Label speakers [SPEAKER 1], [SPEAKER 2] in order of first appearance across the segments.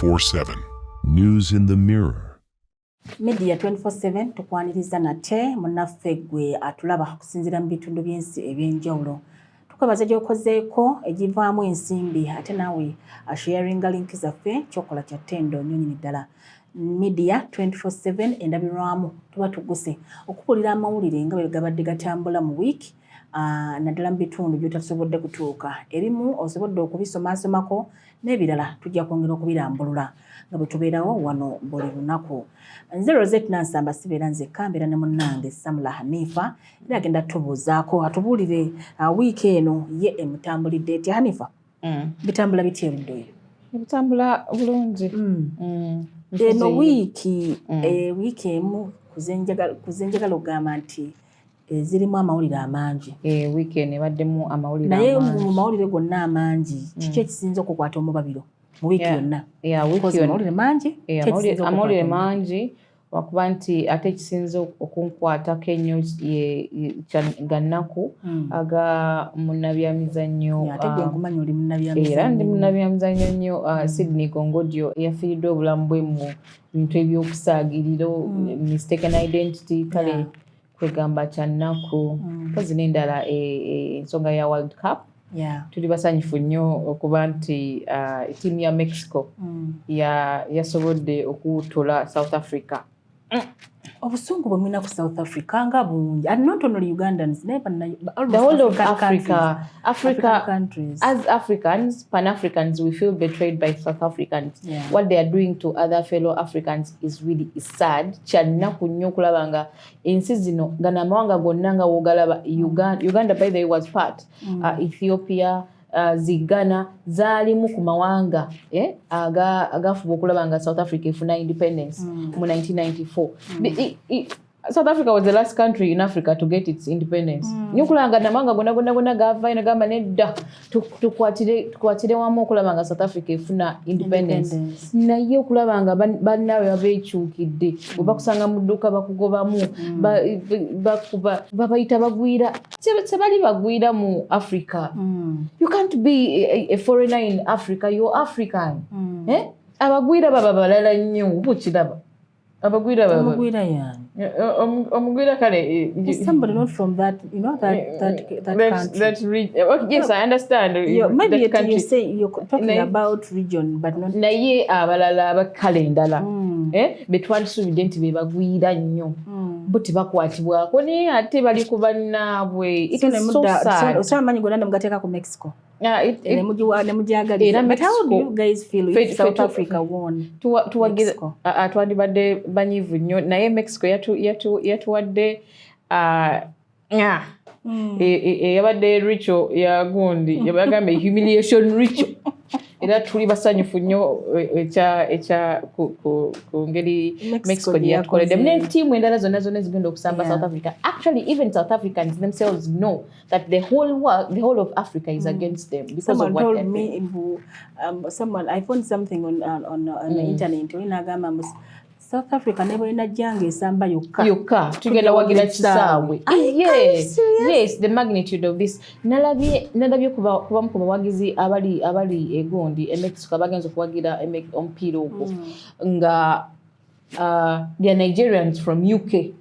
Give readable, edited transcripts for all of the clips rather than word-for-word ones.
[SPEAKER 1] 24/7. News in the Mirror.
[SPEAKER 2] Media 24/7 tukwaniriza nate munaffe gwe atulaba kusinzira mu bitundu by'ensi ebyenjawulo. Tukwebaza gy'okozeeko egivaamu ensimbi ate naawe asharinga linki zaffe kyokola kya ttendo nnyonyi ddala. Media 24/7 endabirwamu tuba tuguse okupulira amawulire nga bwe gabadde gatambula mu wiiki naddala mu bitundu by'otasobodde kutuuka. Ebimu osobodde okubisomasomako n'ebirala tujja kwongera okubirambulula nga bwe tubeerawo wano buli lunaku. Nze Rosette Nansamba sibeera nzekka mbeera ne munnange Samula Hanifa era agenda tubuuzaako atubuulire wiiki eno ye emutambulidde etya. Hanifa, bitambula bitya ebiddoyo?
[SPEAKER 3] Bitambula bulungi.
[SPEAKER 2] Eno wiiki emu kuzenjagala ogamba nti zirimu amawulire amangi.
[SPEAKER 3] Wiiki eno ebaddemu amawulire
[SPEAKER 2] naye
[SPEAKER 3] amangi.
[SPEAKER 2] mu mawulire gonna amangi kiki ekisinza okukwata omubabiro mu wiiki yonna? Amawulire mangi.
[SPEAKER 3] Amawulire mangi wakuba nti ate ekisinza okunkwatako ennyo ga nnaku aga munnabyamizannyo.
[SPEAKER 2] Ate gwe nkumanya oli munnabyamizannyo.
[SPEAKER 3] Era ndi munnabyamizannyo nnyo. Sydney Gongodio eyafiiridde obulamu bwe mu bintu ebyokusaagiriro, mistaken identity, kale kwegamba kya nnaku. Mpozi n'endala ensonga ya World Cup. Tuli basanyufu nnyo okuba nti ttiimu ya Mexico yasobodde okutola South Africa.
[SPEAKER 2] Obusungu bwe mulina ku South Africa nga bungi. And not only Ugandans,
[SPEAKER 3] the whole of Africa.
[SPEAKER 2] Countries.
[SPEAKER 3] As Africans, Pan-Africans, we feel betrayed by South Africans. What they are doing to other fellow Africans is really sad. Kyannaku nnyo okulaba nga ensi zino gana amawanga gonna nga wogalaba. Uganda by the way was part. Ethiopia, Ghana zaalimu ku mawanga agafuba okulaba nga South Africa efuna independence mu 1994. South Africa was the last country in Africa to get its independence. Nyokulanga namanga gonna gava ina gamba nedda tukwatire wamu okulaba nga South Africa efuna independence. Naye okulaba nga bannawe babeekyukidde bakusanga mu dduuka bakugobamu babayita bagwira tebali bagwira mu Africa. You can't be a foreigner in Africa. You're African. Abagwira baba balala nnyo bukiraba. Abagwira
[SPEAKER 2] yani.
[SPEAKER 3] Omugwira kale.
[SPEAKER 2] Somebody not from that, country.
[SPEAKER 3] Yes, I understand.
[SPEAKER 2] Maybe you say you're talking about region, but not.
[SPEAKER 3] Naye abalala abakale ndala. Betwandisuubidde nti be bagwira nnyo. Bo tebakwatibwako naye ate bali ku bannaabwe. It is so sad.
[SPEAKER 2] Osamanyi gonna mugateeka ku Mexico. But how do you guys feel if South Africa won?
[SPEAKER 3] Twandibadde banyivu nnyo naye Mexico yatuwadde yabadde ritual ya gundi yabagamba humiliation ritual. Era tuli basanyufu nnyo ekya ku ngeri Mexico yakoledde. Ne ttiimu endala zonna zigenda okusamba South Africa. Actually, even South Africans themselves know that the whole of Africa is against them because
[SPEAKER 2] someone
[SPEAKER 3] of what
[SPEAKER 2] told me. I found something on the internet. South Africa never in a jungle samba
[SPEAKER 3] yuka tugenda wagira kisaawe. Yes, the magnitude of this. Nalabye kuba ku bawagizi abali egondi Mexico abagenza okuwagira omupiira ogwo nga they are Nigerians from UK.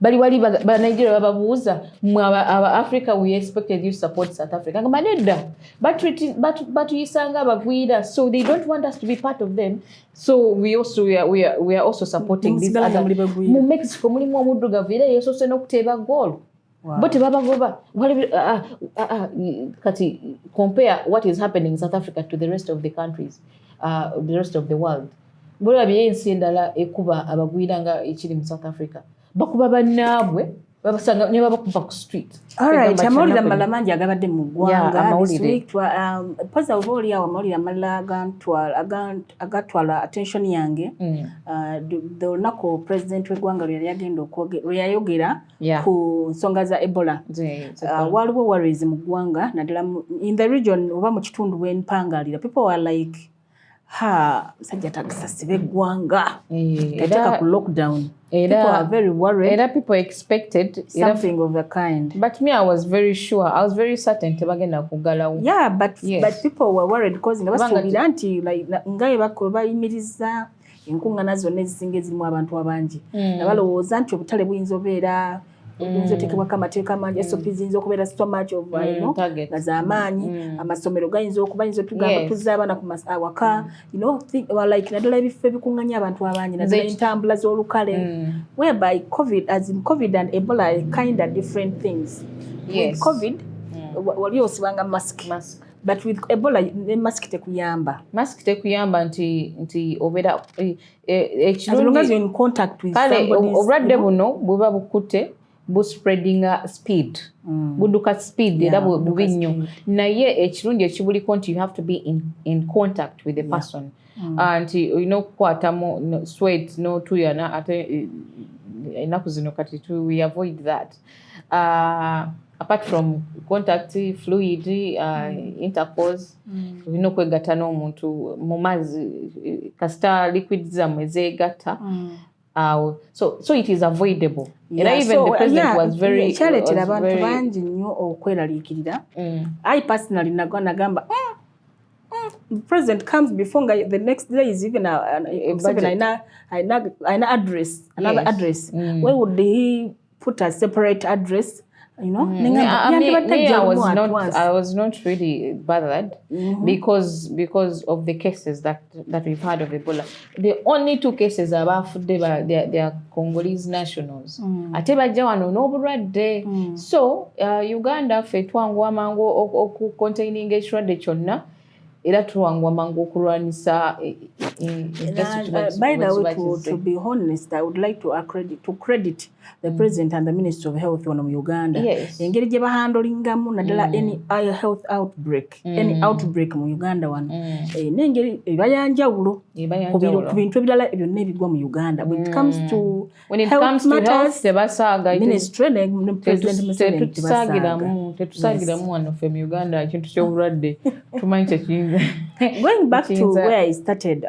[SPEAKER 3] Bali wali ba Nigeria bababuuza aba Africa we expected you support South Africa. Ngamba nedda but yisanga abagwira, so they don't want us to be part of them. So we are also supporting this other. Mu Mexico mulimu omuddugavu era yeesose n'okuteeba goal. But babagoba kati compare what is happening in South Africa to the rest of the countries, the rest of the world. Bulabye ensi endala ekuba abagwira nga ekiri mu South Africa. Bakuba bannaabwe babasanga ne babakuba ku street.
[SPEAKER 2] Alright, amawulire amalala mangi agabadde mu ggwanga. Poza oba oli awo amawulire amalala agatwala attention yange. Olunaku president w'eggwanga lwe yayogera ku nsonga za Ebola. Waliwo worries mu ggwanga naddala in the region oba mu kitundu w'empangaalira. People were like musajja takisa sibe eggwanga yateeka ku lockdown. People are very worried.
[SPEAKER 3] Era people expected
[SPEAKER 2] something of the kind.
[SPEAKER 3] But me, I was very sure. I was very certain tebagenda kugalawo.
[SPEAKER 2] Yeah, but people were worried because nga basuubira nti nga bayimiriza enkuŋŋaana zonna ezisinga ezirimu abantu abangi. Nga balowooza nti obutale buyinza obeera buyinza oteekebwako amateeka mangi, SOP ziyinza okubeera so much of nga z'amaanyi, amasomero bayinza tugamba tuzza abaana ku awaka, like naddala ebifo ebikuŋŋanya abantu abangi, naddala entambula z'olukale, whereby COVID and Ebola are kind of different things. With COVID, wali osibanga mask. But with Ebola, mask tekuyamba.
[SPEAKER 3] Mask tekuyamba nti obeera
[SPEAKER 2] as long as you're in contact with somebody.
[SPEAKER 3] Obulwadde buno bweba bukutte buspreading speed. Buduka speed era bubi nnyo. Naye ekirungi ekibuliko nti you have to be in contact with the person. Nti olina okukwatamu sweat n'otuyana ate ennaku zino kati we avoid that. Apart from contact, fluid, intercourse, olina okwegatta n'omuntu mu mazzi kasita liquid zammwe zeegatta. So it is avoidable. Even the president was very
[SPEAKER 2] kyaleetera abantu bangi nnyo okweraliikirira. I personally nagamba the president comes before the next day is even another address. Where would he put a separate address? I was not really bothered because of the cases that we've had of Ebola. The only 2 cases they are Congolese nationals. Ate bajja wano n'obulwadde. So Uganda ffe twangwa mangu containing ekirwadde kyonna era tuwangwa mangu okulwanisa. By the way, to be honest, I would like to credit the President and the Minister of Health on Uganda. Engeri gye bahandolingamu naddala any health outbreak, any outbreak mu Uganda wano. N'engeri ebayanjawulo ku bintu ebirala byonna ebigwa mu Uganda. When it comes to health matters, Ministry ne President Museveni
[SPEAKER 3] tetusaagiramu wano ffe mu Uganda ekintu ky'obulwadde tumanyi kyekiyinza.
[SPEAKER 2] Going back to where I started,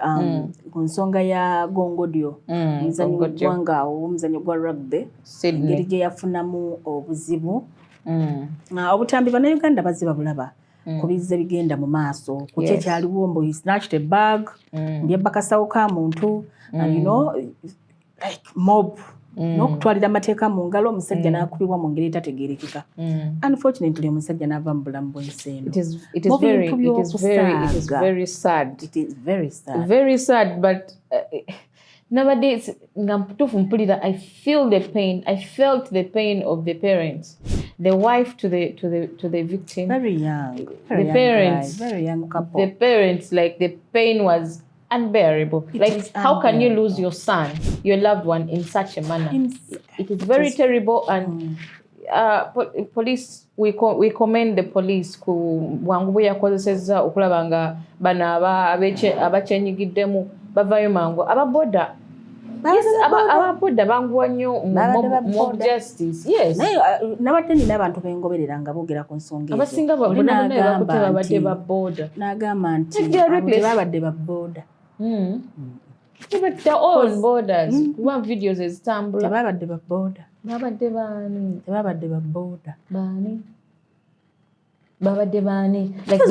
[SPEAKER 2] ku nsonga ya gongodio, omuzannyo gw'angaawo, omuzannyo gwa rugby, engeri gye yafunamu obuzibu. Obutambi bannayuganda bazze babulaba ku bizze bigenda mu maaso. Ku kye kyaliwo mbu he snatched a bag, byebba kasawo ka muntu, like mob. N'okutwalira amateeka mu ngalo, omusajja n'akubibwa mu ngeri etategeerekeka. Unfortunately, omusajja n'ava mu bulamu bw'ensi eno.
[SPEAKER 3] It is very sad.
[SPEAKER 2] It is very sad.
[SPEAKER 3] Very sad, but nowadays, I feel the pain. I felt the pain of the parents. The wife to the victim.
[SPEAKER 2] Very young.
[SPEAKER 3] Very young
[SPEAKER 2] couple.
[SPEAKER 3] The parents, like the pain was unbearable. How can you lose your son, your loved one, in such a manner? It is very terrible. And police, we commend the police ku bwangu bwe yakozesezza okulaba nga bano abakyenyigiddemu bavayo mangu. Ababoda banguwa nnyo mob justice. Yes.
[SPEAKER 2] Nabadde nina abantu bengoberera nga boogera ku nsonga ezo.
[SPEAKER 3] Abasinga bakute babadde ba boda.
[SPEAKER 2] N'agamba nti babadde ba boda.
[SPEAKER 3] But they're all borders. One videos ezitambula.
[SPEAKER 2] Tebabadde ba boda.
[SPEAKER 3] Babadde baani?
[SPEAKER 2] Tebabadde ba boda.
[SPEAKER 3] Baani? Babadde baani?
[SPEAKER 2] Like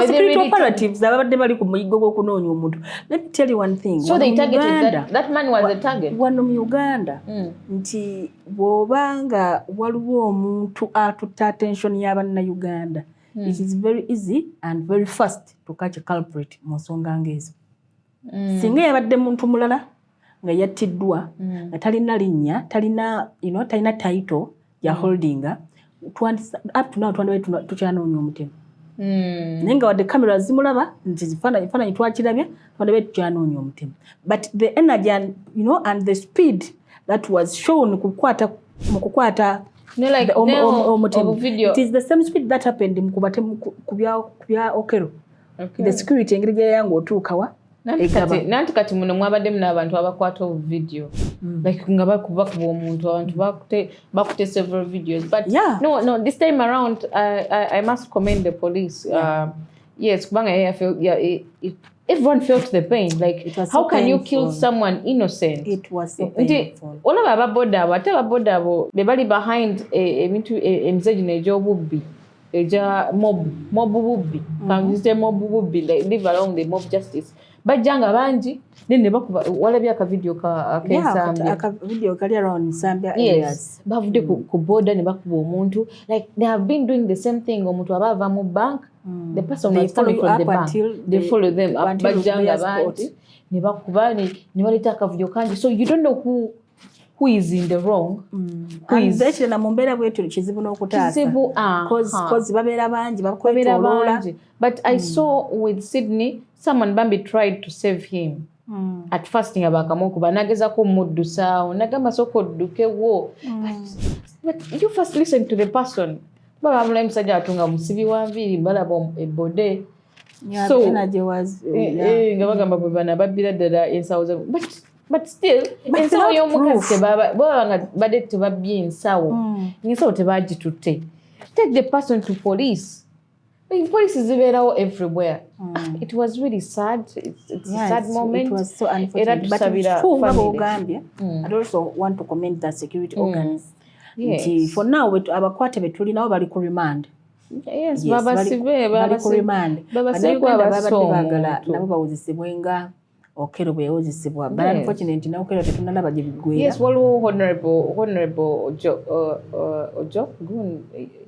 [SPEAKER 2] security operatives babadde bali ku muyigo gw'okunoonya omuntu. Let me tell you one thing.
[SPEAKER 3] So they targeted that man was a target.
[SPEAKER 2] Wano mu Uganda nti bw'obanga waliwo omuntu atutta attention y'Abannayuganda, it is very easy and very fast to catch a culprit mu nsonga ng'ezo. Singa yabadde muntu mulala nga yattiddwa nga talina linnya, talina title ya holdinga, up to now tukyanoonya omutemu. Naye nga wadde kamera zimulaba nti ekifaananyi twakirabye, twandibadde tukyanoonya omutemu. But the energy and the speed that was shown mu kukwata omutemu, it is the same speed that happened ku bya Okero. The security engeri gye yayanga otuukawa.
[SPEAKER 3] Nanti kati muno mwabadde muna abantu abakwata video. Like nga bakuba omuntu, abantu bakute several videos. But no, this time around I must commend the police. Yes, kubanga everyone felt the pain. Like,
[SPEAKER 2] It was
[SPEAKER 3] how
[SPEAKER 2] so
[SPEAKER 3] can you
[SPEAKER 2] painful.
[SPEAKER 3] kill someone innocent?
[SPEAKER 2] It was so painful.
[SPEAKER 3] All of ababoda ate ababoda abo be bali behind ebintu emize gino egy'obubbi eja mob bubbi kamuzite mob bubbi, like live along the mob justice bajjanga bangi then ne bakuba walabya aka video ka Zambia,
[SPEAKER 2] aka video kali around Zambia
[SPEAKER 3] areas bavudde ku border ne bakuba omuntu, like they have been doing the same thing. Omuntu abava mu bank, the person was coming from the bank, they follow them up bajjanga bangi ne bakuba ne baleta aka video kangi, so you don't know who is in the wrong, who is
[SPEAKER 2] na mumbera bwetu kizibu n'okutaasa cause babera bangi bakwetoloola.
[SPEAKER 3] But I saw with Sydney someone Bambi tried to save him. At first nga bakamukuba nagezako muddusawo nagamba soko ddukewo, but you first listen to the person. Baba mula musajja atunga musibi wa nviiri balaba ebode, so nga bagamba bwe bana babbira ddala ensawo ze, but still ensawo y'omukazi baba nga badde tebabbye ensawo, ensawo tebagitutte. Take the person to police. Police is everywhere. It was really sad. It's a sad moment.
[SPEAKER 2] It was so unfortunate. But Gambia, I also want to commend the security organs.
[SPEAKER 3] Yes.
[SPEAKER 2] For now, abakwate betuli nabo bali ku remand.
[SPEAKER 3] Yes, baba sibe baba
[SPEAKER 2] ku remand. Baba sibe bagala nabo bawuzisibwenga okero bwewuzisibwa. But unfortunately now okero tetunalaba gye bigwera.
[SPEAKER 3] Yes, waliwo honorable Ojo.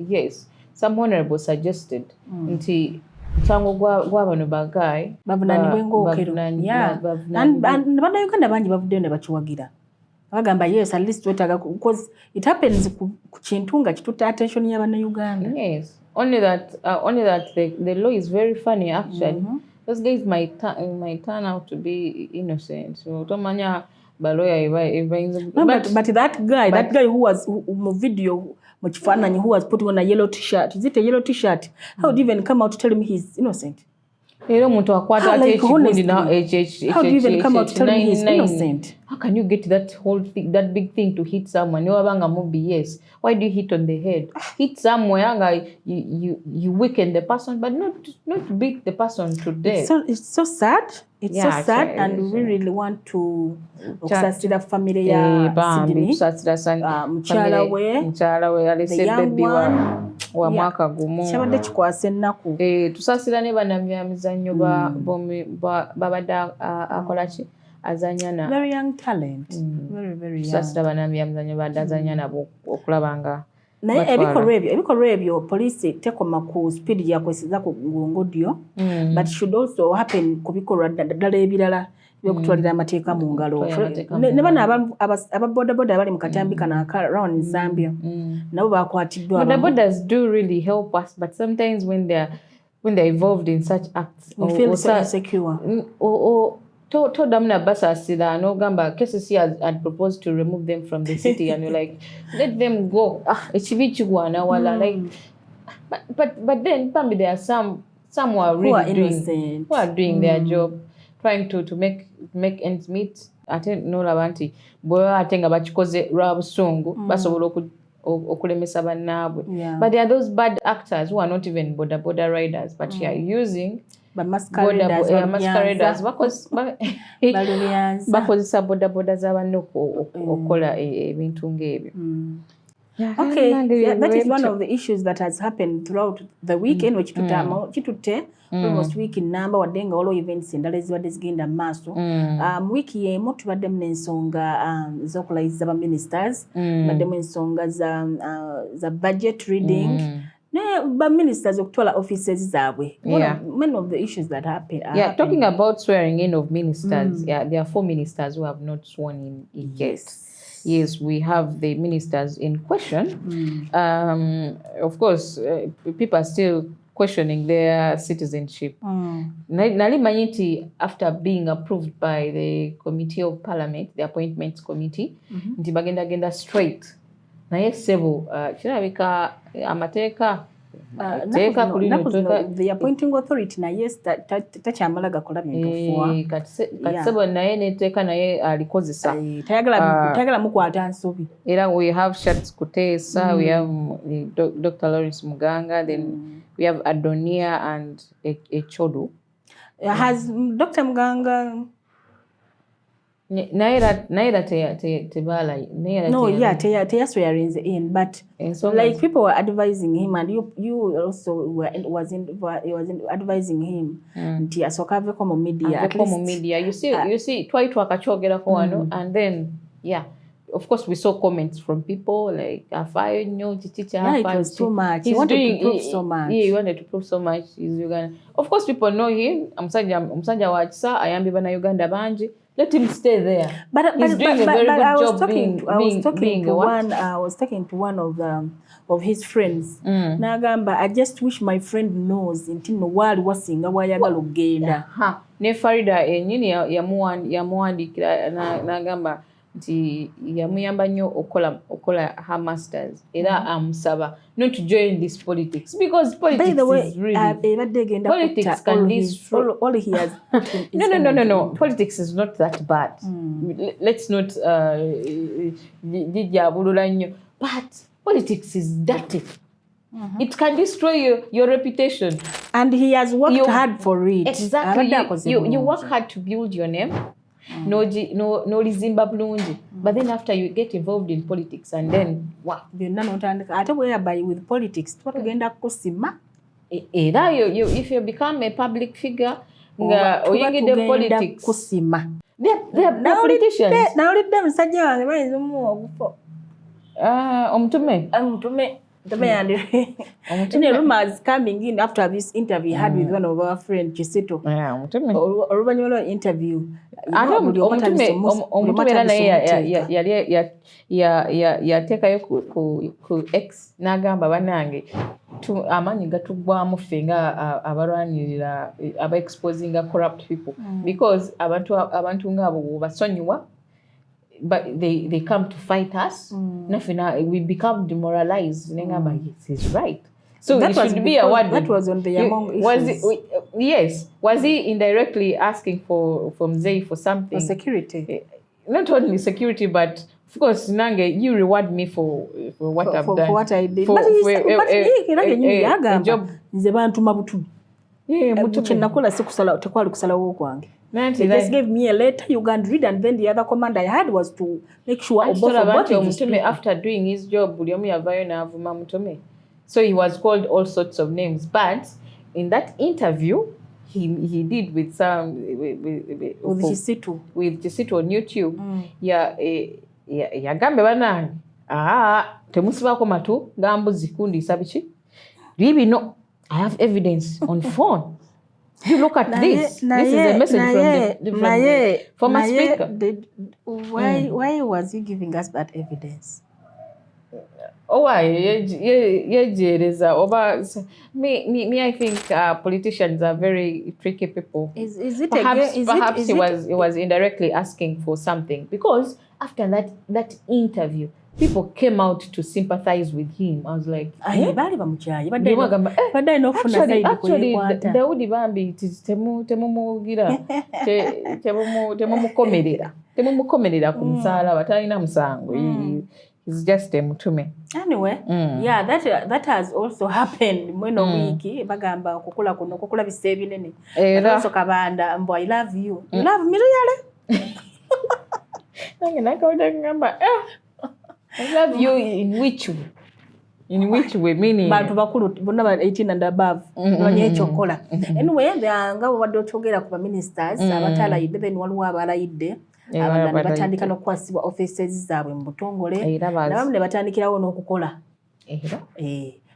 [SPEAKER 3] Yes. Some honorable suggested nti chango gwa bano bagayi
[SPEAKER 2] bavunanibwe ng'okero. Bana Uganda bangi bavudde ne bakiwagira bagamba yes, at least wetaga, because it happens ku kintu nga kituta attention y'abana Uganda.
[SPEAKER 3] Yes, only that the law is very funny actually. Those guys might turn out to be innocent, so tomanya baloya
[SPEAKER 2] but that guy who was mu video mukifananyi, who was putting on a yellow t-shirt, is it a yellow t-shirt? How would you even come out to tell him he's innocent?
[SPEAKER 3] How do
[SPEAKER 2] you even come out to tell him he's innocent?
[SPEAKER 3] How can you get that whole thing, that big thing to hit someone? Yes. Why do you hit on the head? Hit somewhere, you weaken the person, but not beat the person to death.
[SPEAKER 2] It's so sad. It's so sad, and we really want to okusasira family ya Sydney, mchala we alisebebbiwa wa mwaka gumu kyabadde kikwasa ennaku.
[SPEAKER 3] Tusasira ne bannamizannyo babadde akolaki azanya na
[SPEAKER 2] very young talent, very young.
[SPEAKER 3] Tusasira bannamizannyo badde azanya nabo okulaba nga
[SPEAKER 2] naye ebikolwa ebyo police tekoma ku speed yakwesiza ku ngongodyo, but should also happen ku bikolwa ddala ebirala byokutwalira amateeka mu ngalo. Ne bano ababodaboda abali mu katambi kano around Zambia nabo bakwatiddwa.
[SPEAKER 3] Bodabodas do really help us, but sometimes when they're involved in such acts,
[SPEAKER 2] we feel so insecure.
[SPEAKER 3] Todamna basasira n'ogamba KCC had proposed to remove them from the city and you're like, let them go. Ekibi kigwana wala, like, but then Pambi, there are some who are really doing their job, trying to make ends meet. Ate nolaba nti bwe ate nga bakikoze lwa busungu basobola okulemesa bannaabwe. But there are those bad actors who are not even boda riders, but they are using masqueraders bakozesa bodaboda z'abanne okukola ebintu ng'ebyo.
[SPEAKER 2] Okay, that is one of the issues that has happened throughout the weekend, which kitutte almost week in number wadde nga waliwo events endala ezibadde zigenda mu maaso. Wiiki y'emu tubaddemu n'ensonga z'okulayiza baministers, baddemu ensonga za budget reading, ministers okutwala offices zaabwe. Many of the issues that happen.
[SPEAKER 3] Talking about swearing in of ministers, there are 4 ministers who have not sworn in yet. Yes, we have the ministers in question. Of course, people are still questioning their citizenship. Nalimanyi nti after being approved by the Committee of Parliament, the Appointments Committee, nti bagenda straight. Naye ssebo kirabika amateeka
[SPEAKER 2] the appointing authority naye takyamala gakola bintu
[SPEAKER 3] kati ssebo naye neteeka naye alikozesa
[SPEAKER 2] tayagala mukwata nsobi.
[SPEAKER 3] Era we have Shats Kuteesa, we have Dr. Lawrence Muganga, then we have Adonia and Echodo.
[SPEAKER 2] Has Dr. Muganga...
[SPEAKER 3] Naira tebala.
[SPEAKER 2] No, yeah, Teya swearing in, but
[SPEAKER 3] so
[SPEAKER 2] like people were advising him, and you also was advising him. Nti asokave komo media.
[SPEAKER 3] At least media. You see, try to akachogera kwano, and then of course we saw comments from people like Afayo nyo teacher.
[SPEAKER 2] Yeah, it was too much. He wanted to prove so much.
[SPEAKER 3] Yeah, he wanted to prove so much. He's Uganda. Of course, people know him. Musanja wachisa. Ayambi bana Uganda banji. Let him stay there. But he's doing a very good job
[SPEAKER 2] I was talking to one of his friends. Nagamba, I just wish my friend knows intino wali wasinga wayagala ogenda.
[SPEAKER 3] Ne Farida enyini yamuwandikira nagamba nti yamuyamba nnyo okola her masters era amusaba not to join this politics because politics is really politics can destroy
[SPEAKER 2] all he has
[SPEAKER 3] no politics is not that bad. Let's not dijabulula nnyo, but politics is dirty. It can destroy your reputation,
[SPEAKER 2] and he has worked hard for it.
[SPEAKER 3] Exactly. You work hard to build your name. No lizimba bulungi, but then after you get involved in politics and then
[SPEAKER 2] ate whereby with politics tugenda kusima
[SPEAKER 3] era if you become a public figure nga oyingide politics
[SPEAKER 2] kusima
[SPEAKER 3] they are politicians.
[SPEAKER 2] Nawulidde musajja wange bayinza ogufo
[SPEAKER 3] omutume
[SPEAKER 2] rumors coming in after this interview he had with one of our friends Chisito. Oluvanyuma lwa interview
[SPEAKER 3] omutume era naye yateekayo ku X n'agamba bannange amaanyi gatuggwamu ffe nga abalwanirira aba-exposinga corrupt people because abantu ng'abo basonyiwa, but they come to fight us. We become demoralized. Yes, he's right. So that should be awarded.
[SPEAKER 2] That was on the Yamong issues.
[SPEAKER 3] Yes. Was he indirectly asking from Zay for something?
[SPEAKER 2] For security.
[SPEAKER 3] Not only security, but of course, Nange, you reward me for what I've done.
[SPEAKER 2] For what I did. But he job. He just gave me a letter you can read, and then the other command I had was to make sure
[SPEAKER 3] after doing his job, so he was called all sorts of names. But in that interview, he did with some with Chisito on YouTube. Yagambe banange temusibako matu gambuzi kundi sabichi bibino. I have evidence on phone. You look at this. This is a message from the former speaker.
[SPEAKER 2] Why was he giving us that evidence?
[SPEAKER 3] Oh, why? Me, I think politicians are very tricky people. Perhaps he was indirectly asking for something because after that interview, people came out to sympathize with him. I was like, actually, Daudi Bambi temumukomerera ku musala batalina musango. He's just a mutume.
[SPEAKER 2] Anyway, yeah, that has also happened. Mweno wiki bagamba okukula kuno okukula bisebi nene. Also kabanda mbo I love you. You love me really?
[SPEAKER 3] Nange nakawuda ngamba I love you in which way? In which way? Meaning
[SPEAKER 2] bantu bakulu bonna ba 18 and above banye chokola. Anyway, nga wadde ochogera ku ministers abatalayidde then waliwo abalayidde abandala batandika n'okwasibwa offices zaabwe mu butongole nabamu ne batandikirawo n'okukola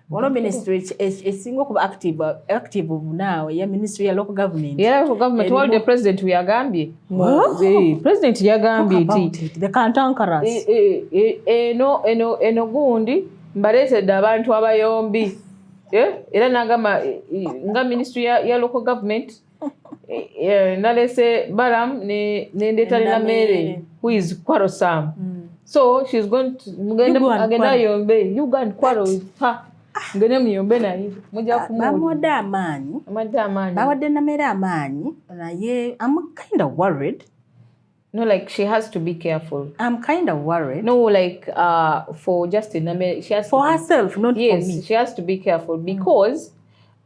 [SPEAKER 2] One ministry is single active now. Yeah, ministry of local government.
[SPEAKER 3] Yeah, local government. All the president we are Gambi. President Yagambi.
[SPEAKER 2] They can't anchor us.
[SPEAKER 3] No gundi. Mbalese dabantu abayombi. Era nagama nga ministry ya local government. Nalese Baram ne ndetali na mere who is quarrelsome. So she's going to agenda yombe. You go and quarrel with her. Ngene miyombe na hivi moja kumuli
[SPEAKER 2] bamoda amanyi bawadde namera amanyi naye I'm kind of worried.
[SPEAKER 3] No, like she has to be careful.
[SPEAKER 2] I'm kind of worried.
[SPEAKER 3] No, like for Justin, she has
[SPEAKER 2] for herself, not for me.
[SPEAKER 3] Yes, she has to be careful because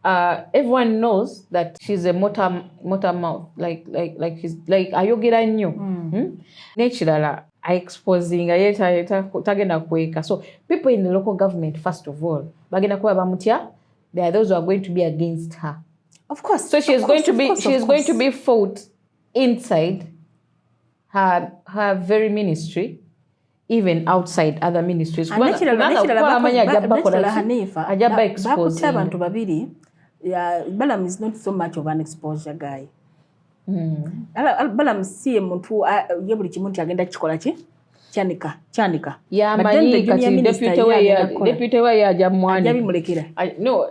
[SPEAKER 3] everyone knows that she's a motor mouth, like she's like ayogera nnyo. N'ekirala exposing tagenda kweka. So people in the local government, first of all, bagenda kuba bamutya. There are those who are going to be against her.
[SPEAKER 2] Of course.
[SPEAKER 3] So she is going to be fought inside her very ministry, even outside other ministries.
[SPEAKER 2] Balaam is not so much of an exposure guy. Balaam si muntu yebuli kimu agenda kikola ki chanika
[SPEAKER 3] yamanyi kati deputy we yaja mwani
[SPEAKER 2] ajabi mulekera
[SPEAKER 3] no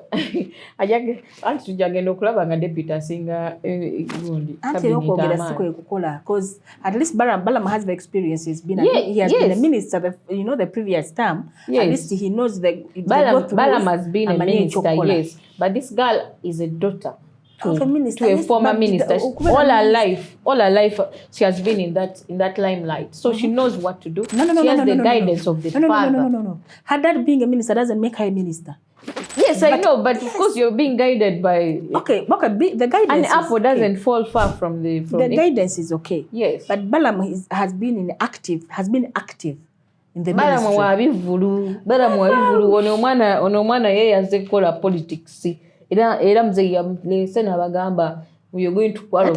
[SPEAKER 3] ajage anti tujagenda okulaba nga deputy asinga gundi
[SPEAKER 2] anti okwogera siko ekukola because at least Balaam has the experience. He has been a minister the previous term. At least he knows Balaam has been a minister, yes, but this girl is a daughter to a former minister. All her life she has been in that limelight, so she knows what to do. She has the guidance of the father. No. Her dad being a minister doesn't make her a minister.
[SPEAKER 3] Yes, I know, but of course you're being guided by.
[SPEAKER 2] Okay. The guidance.
[SPEAKER 3] An apple doesn't fall far from the.
[SPEAKER 2] Guidance is okay.
[SPEAKER 3] Yes,
[SPEAKER 2] but Balaam has been active in the
[SPEAKER 3] ministry. Balaam wabivulu. Ono mwana yeye yazze kukola politics. Era mzee yamlese nabagamba we are going to quarrel.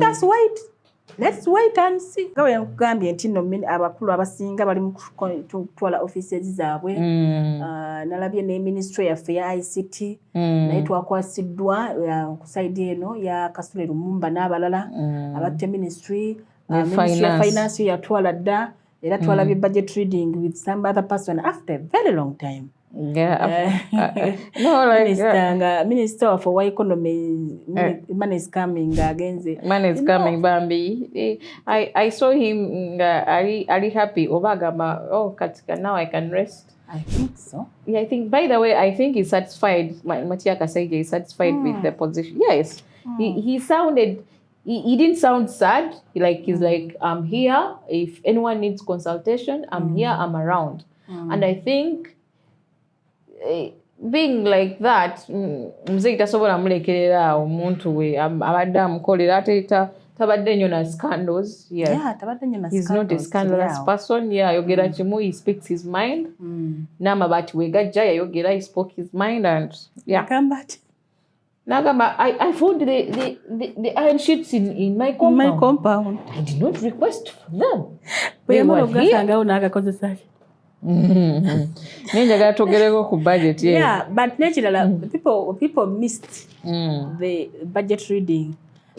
[SPEAKER 2] Let's wait and see. Gawe nkugambye nti no abakulu abasinga bali mu kutwala offices zaabwe. Nalabye ne ministry yaffe ya ICT naye twakwasiddwa ku side eno ya Kasule Lumumba n'abalala abatte ministry ya finance yatwala dda era twalabye budget reading with some other person after a very long time. Minister for economy, money is coming against it.
[SPEAKER 3] Money is coming, Bambi. I saw him ali happy. Obagama, Katika, now I can rest.
[SPEAKER 2] I think so.
[SPEAKER 3] Yeah, I think, by the way, I think he's satisfied. Matia Kasaige is satisfied with the position. Yes. He sounded, he didn't sound sad. He's like, I'm here. If anyone needs consultation, I'm here, I'm around. And I think, being like that, mzee tasobola mulekerera omuntu we abadde amukolera ate tabadde nnyo na scandals.
[SPEAKER 2] Tabadde nnyo na scandals.
[SPEAKER 3] He's not a scandalous person. Yayogera kimu, he speaks his mind. N'amabaati we gajja yayogera, he spoke his mind and Nagamba, I found the iron sheets in my compound. I did not request for them. They were here. Budget,
[SPEAKER 2] but naturally, people missed the budget reading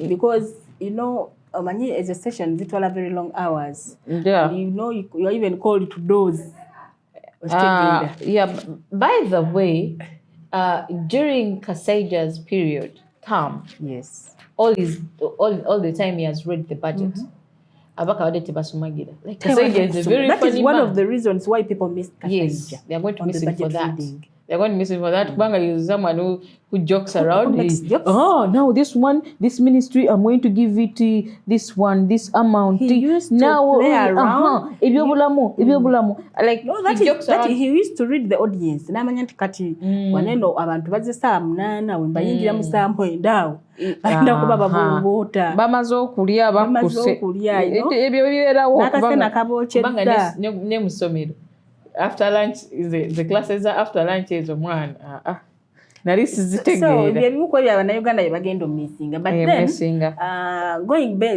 [SPEAKER 2] because as a session, it will have very long hours. You're even called to doze.
[SPEAKER 3] By the way, during Kasaija's term,
[SPEAKER 2] yes,
[SPEAKER 3] all the time he has read the budget. That
[SPEAKER 2] is one of the reasons why people miss Kasaija.
[SPEAKER 3] Yes, they are going to miss him for that. They're going to miss him for that. Banga is someone who jokes around. Now this ministry, I'm going to give it this amount.
[SPEAKER 2] He used to play around.
[SPEAKER 3] Like he jokes around.
[SPEAKER 2] He used to read the audience. Namanya kati waneno abantu bazze saa 8 we mbayingira mu saa 9 balinda kuba babongota.
[SPEAKER 3] Bamaze okulya bakuse. Ebyo biberawo
[SPEAKER 2] kubanga
[SPEAKER 3] banga ne musomero. After lunch, the classes are after lunch is one. So,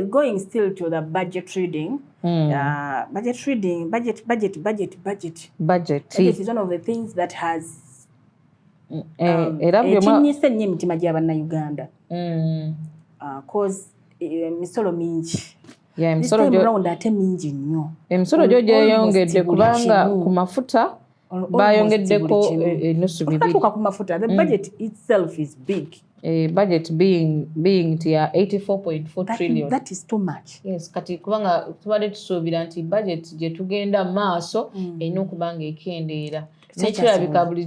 [SPEAKER 2] going still to the budget reading. Budget reading, budget is one of the things that has Uganda. Cause misolo mingi.
[SPEAKER 3] Emisolo gyo gyeyongedde kubanga ku mafuta bayongeddeko enusu bibiri.
[SPEAKER 2] The budget itself is big.
[SPEAKER 3] Budget being tia 84.4 trillion.
[SPEAKER 2] That is too much.
[SPEAKER 3] Yes, kati kubanga tubadde tusuubira nti budget gye tugenda maaso erina okubanga ekendeera. Nekirabika buli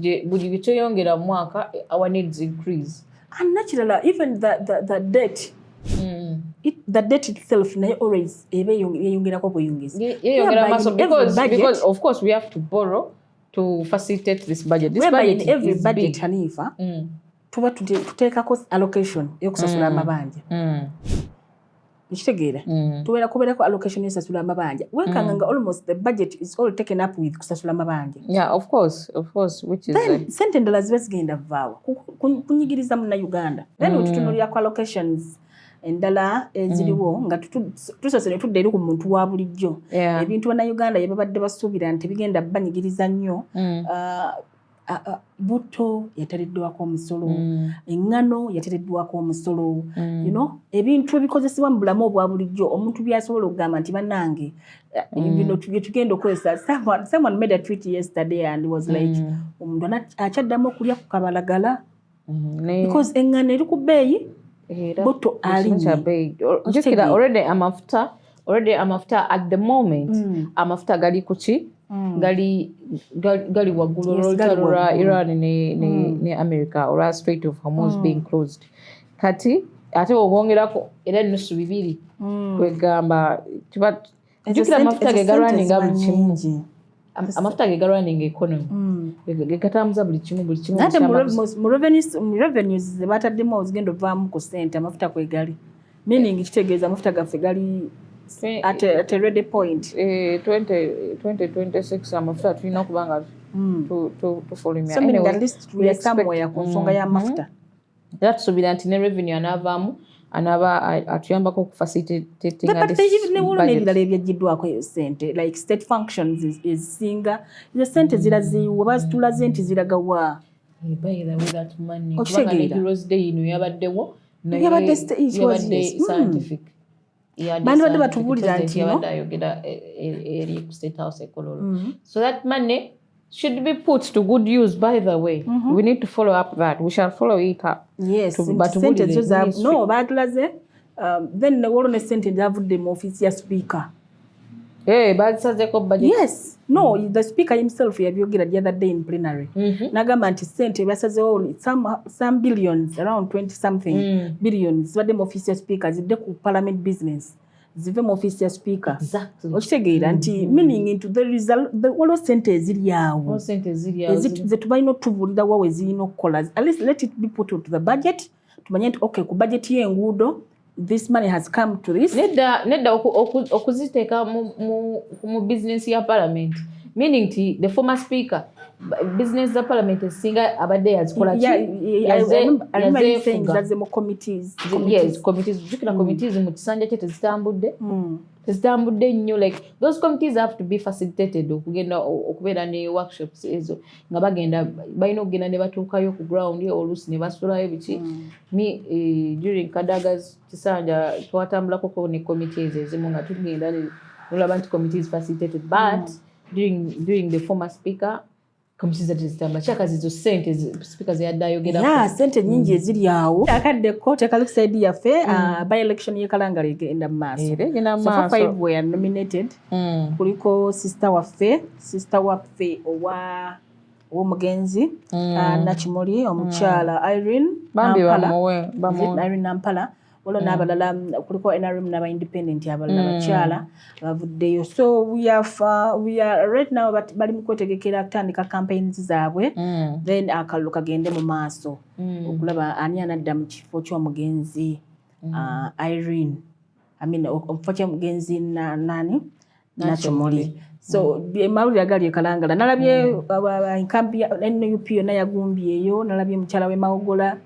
[SPEAKER 3] bye tweyongera mu mwaka our needs increase.
[SPEAKER 2] And naturally, even the debt. The debt itself always
[SPEAKER 3] because of course we have to borrow to facilitate this budget. This budget
[SPEAKER 2] in every
[SPEAKER 3] is
[SPEAKER 2] budget,
[SPEAKER 3] big.
[SPEAKER 2] Hanifa, tuba tuteekako allocation y'okusasula amabanja. Nikitegeera kubeerako allocation y'okusasula amabanja. Wekanga nga almost the budget is all taken up with kusasula amabanja.
[SPEAKER 3] Yeah, of course, which is
[SPEAKER 2] sente endala ziba zigenda vaawa kunyigiriza Munnayuganda. Then wetutunuulirako allocations endala eziriwo nga tusose ne tudda eri ku muntu wa bulijjo. Ebintu Bannayuganda bye babadde basuubira nti bigenda banyigiriza nnyo. Buto yatereddwako omusolo, engano yatereddwako omusolo, ebintu ebikozesebwa mu bulamu obwa bulijjo omuntu byasobola okugamba nti bannange bino tugenda okozesa. Someone made a tweet yesterday and was like omuntu akyaddamu okulya ku kabalagala because engano eri ku bbeeyi, buto alinnye. Already amafuta at the moment amafuta gali kuki gali waggulu olutalo lwa Iran ne America olwa Strait of Hormuz being closed. Kati ate obongerako era nusu bibiri kwegamba jukira amafuta ge galwaninga buli kimu. Amafuta ge galwaninga economy gegatambuza buli kimu. Ate mu revenues ze bataddemu ozigenda ovaamu ku ssente amafuta kwegali, meaning kitegeeza amafuta gaffe gali at a ready point. 2026 amafuta tulina okubanga tufolumya. So meaning at least we are somewhere ku nsonga y'amafuta.
[SPEAKER 3] Era tusuubira nti ne revenue anaavaamu anaaba atuyambako okufacilitating
[SPEAKER 2] n'ebirala ebyaggiddwako eyo ssente like state functions ezisinga ezo ssente ziraziwa bazitulaze nti ziragawa.
[SPEAKER 3] Okitegeera Heroes Day ino yabaddewo
[SPEAKER 2] yabadde
[SPEAKER 3] scientific.
[SPEAKER 2] Bandibadde batubuulira nti
[SPEAKER 3] ayogera eri ku State House ekololo. So that money should be put to good use, by the way. We need to follow up that. We shall follow it up.
[SPEAKER 2] Yes, no, batulaze then olwo ne ssente zavudde mu office ya speaker.
[SPEAKER 3] Basazeko budget.
[SPEAKER 2] Yes. No, the speaker himself yabyogera the other day in plenary. Nagamba nti ssente basazewo some billions, around 20 something billions zibadde mu office ya speaker zidde ku parliament business. Zive mu office ya speaker.
[SPEAKER 3] Exactly.
[SPEAKER 2] Okitegeera nti meaning into the result waliwo ssente eziryawo. Ze tubalina otubuulira wa we zirina okukola. At least let it be put into the budget. Tumanye nti okay ku budget y'enguudo this money has come to this.
[SPEAKER 3] Nedda okuziteeka mu business ya parliament. Meaning the former speaker business za parliament esinga abadde yazikola ki?
[SPEAKER 2] Yaze mu committees.
[SPEAKER 3] Yes, committees. Jukira committees mu kisanja kye tezitambudde nnyo. Like those committees have to be facilitated okugenda okubeera ne workshops ezo nga bagenda balina okugenda ne batuukayo ku ground oluusi ne basulayo biki. During Kadaga's kisanja twatambulako ne committees ezimu nga tugenda olaba nti committees facilitated but during the former speaker committees zitamba chakazi zo ssente speaker ziyadayogera
[SPEAKER 2] ssente nyingi eziryawo akaddeko tekalusaidi yaffe by election y'Kalangala egenda mu maaso. So 5 were nominated. Kuliko sister waffe owomugenzi Nakimuli omukyala Irene Nampala wolo n'abalala kuliko NRM n'aba independent abalala bakyala bavuddeyo. So we are right now bali mu kwetegekera kutandika campaigns zaabwe then akalulu kagende mu maaso okulaba ani anadda mu kifo ky'omugenzi Irene omufo ky'omugenzi nani Nakimuli. So mawulire agali ekalangala nalabye enkampi ya NUP yonna yagumbyeyo, nalabye mukyala we Mawogola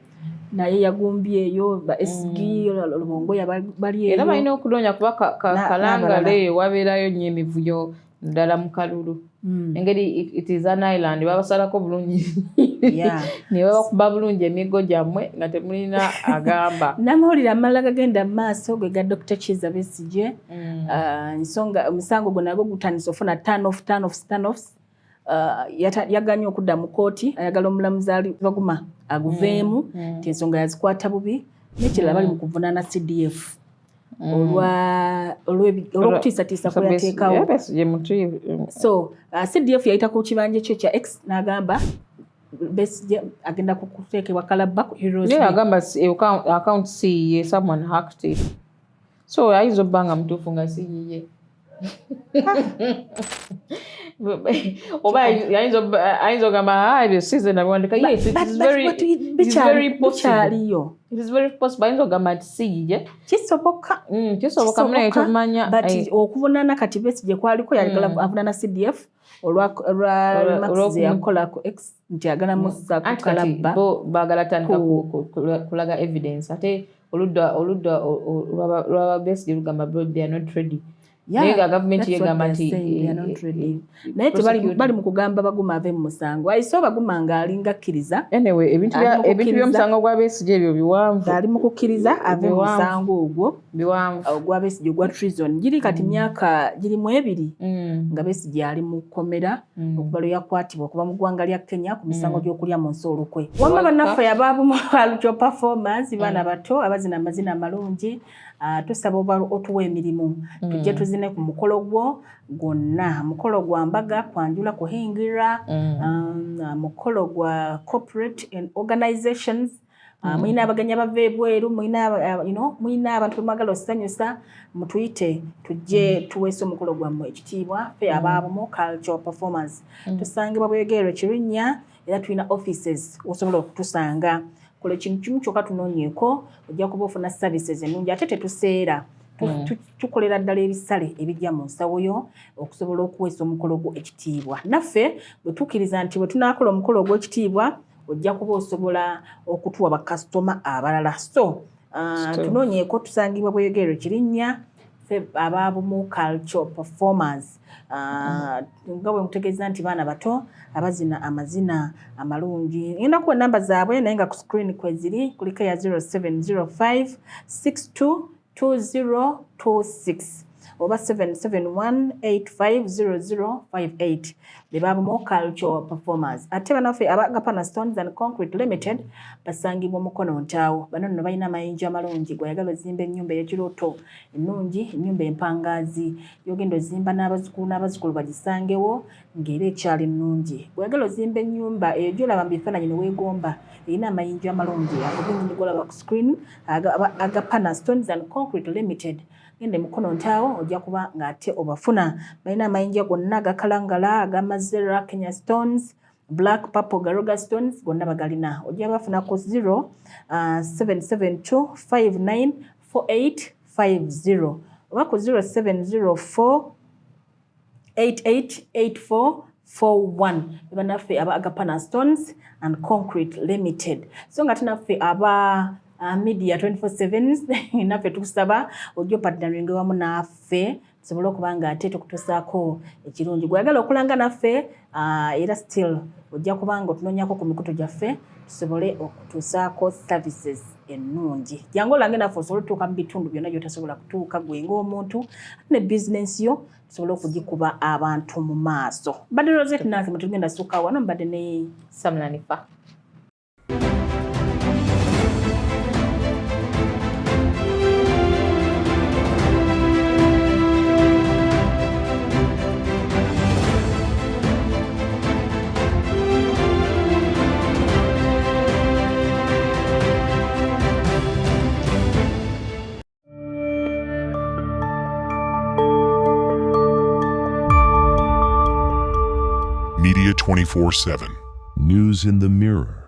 [SPEAKER 2] naye yagumbyeyo Besigye Lubongo bali eyo.
[SPEAKER 3] Era balina okunoonya kuba Kalangala wabeerayo nnyo emivuyo ddala mu kalulu. Engeri it is an island babasalako bulungi ne babakuba bulungi emigo gyammwe nga temulina agamba.
[SPEAKER 2] Namawulire amalala gagenda mu maaso gwe ga Dr. Kizza Besigye. Nsonga omusango gwe nagwo gutandise ofuna turn-offs. Yaganye okudda mu kooti ayagala omulamuzi baguma aguveemu nti ensonga yazikwata bubi n'ekirala bali mu kuvunaana CDF olw'okutiisatiisa kwe yateekawo. So CDF yayita ku kibanja kyo kya X n'agamba Besigye agenda kuteekebwa kalabba ku Heroes Day.
[SPEAKER 3] Agamba account si ye someone hacked it. So ayinza obba nga mutuufu nga si yiye. oba ayinza ogamba ebyo season abwandika yes it is very possible. It is very possible ayinza ogamba nti siye
[SPEAKER 2] kisoboka
[SPEAKER 3] muna ekyomanya
[SPEAKER 2] but okuvunana kati Besigye kwaliko yagala avunana CDF olwa Max yakola ku X nti agala musa ku kalabba
[SPEAKER 3] bo bagala tandika kulaga evidence ate oludda lwa Besigye lugamba they are not ready. Naye government yegamba nti
[SPEAKER 2] naye tebali mu kugamba baguma ave mu musango ayiso baguma nga alinga akkiriza
[SPEAKER 3] anyway ebintu by'omusango gwa Besigye ebyo biwanvu
[SPEAKER 2] ali mu kukkiriza ave mu musango ogwo
[SPEAKER 3] biwanvu
[SPEAKER 2] ogwa Besigye ogwa treason giri kati myaka giri mu 2 nga Besigye ali mu kkomera okuva lwe yakwatibwa okuva mu ggwanga lya Kenya ku misango gy'okulya mu nsi olukwe wamma bannaffe abaabumu alutyo performance baana bato abazina amazina amalungi tusaba otuwa emirimu tujje tuzine ku mukolo gwo gwonna mukolo gwa mbaga kwanjula kuhingira mukolo gwa corporate and organizations mwina abaganya bava ebweru mwina abantu mwagala osanyusa mutuyite tujje tuweese omukolo gwammwe ekitiibwa fe abaabumu cultural performance tusangibwa Bweyogerere Kirinnya era tulina offices osobola okutusanga kole kintu kimu kyokka tunoonyeeko ojja kuba ofuna services ennungi ate tetuseera tukolera ddala ebisale ebijja mu nsawo yo okusobola okuweesa omukolo gwo ekitiibwa naffe bwe tukkiriza nti bwe tunaakola omukolo ogw'ekitiibwa ojja kuba osobola okutuwa bakasitoma abalala so tunoonyeeko tusangibwa Bweyogerere Kirinnya abaabumu cultural performance nga bwe mutegeeza nti baana bato abazina amazina amalungi ngenda kuwa namba zaabwe naye nga ku screen kweziri kuliko ya 0705 622026 oba 771850058 bebaabumu cultural performance ate banaffe abagapana stones and concrete limited basangibwa Mukono Ntaawo bano nno balina amayinja amalungi gweyagala ozimba ennyumba ey'ekirooto ennungi ennyumba empangaazi yogenda ozimba n'abazzukulu bagisangewo ng'era ekyali ennungi gweyagala ozimba ennyumba eyo gy'olaba mu bifaananyi ne weegomba erina amayinja amalungi agogennyini golaba ku screen agapana stones and concrete limited ngende Mukono Ntaawo ojja kuba ng'ate obafuna balina amayinja gonna agakalangala agamazera Kenya stones black purple garoga stones gonna bagalina ojja bafuna ku 0772594850 oba ku 0704888441 banaffe agapana stones and concrete limited so nga tunaffe media 24/7 naffe tukusaba ojjo partneringe wamu naffe tusobole okuba nga ate tukutuusaako ekirungi gweyagala okulanga naffe era still ojja kuba nga otunoonyako ku mikutu gyaffe tusobole okutuusaako services ennungi jangu olange naffe osobole okutuuka mu bitundu byonna gy'otasobola kutuuka gwe ng'omuntu ne bizinensi yo tusobole okugikuba abantu mu maaso mbadde Rosette nange mutugenda ssuka wano mbadde ne
[SPEAKER 3] Samlanifa.
[SPEAKER 1] Media 24/7. News in the Mirror.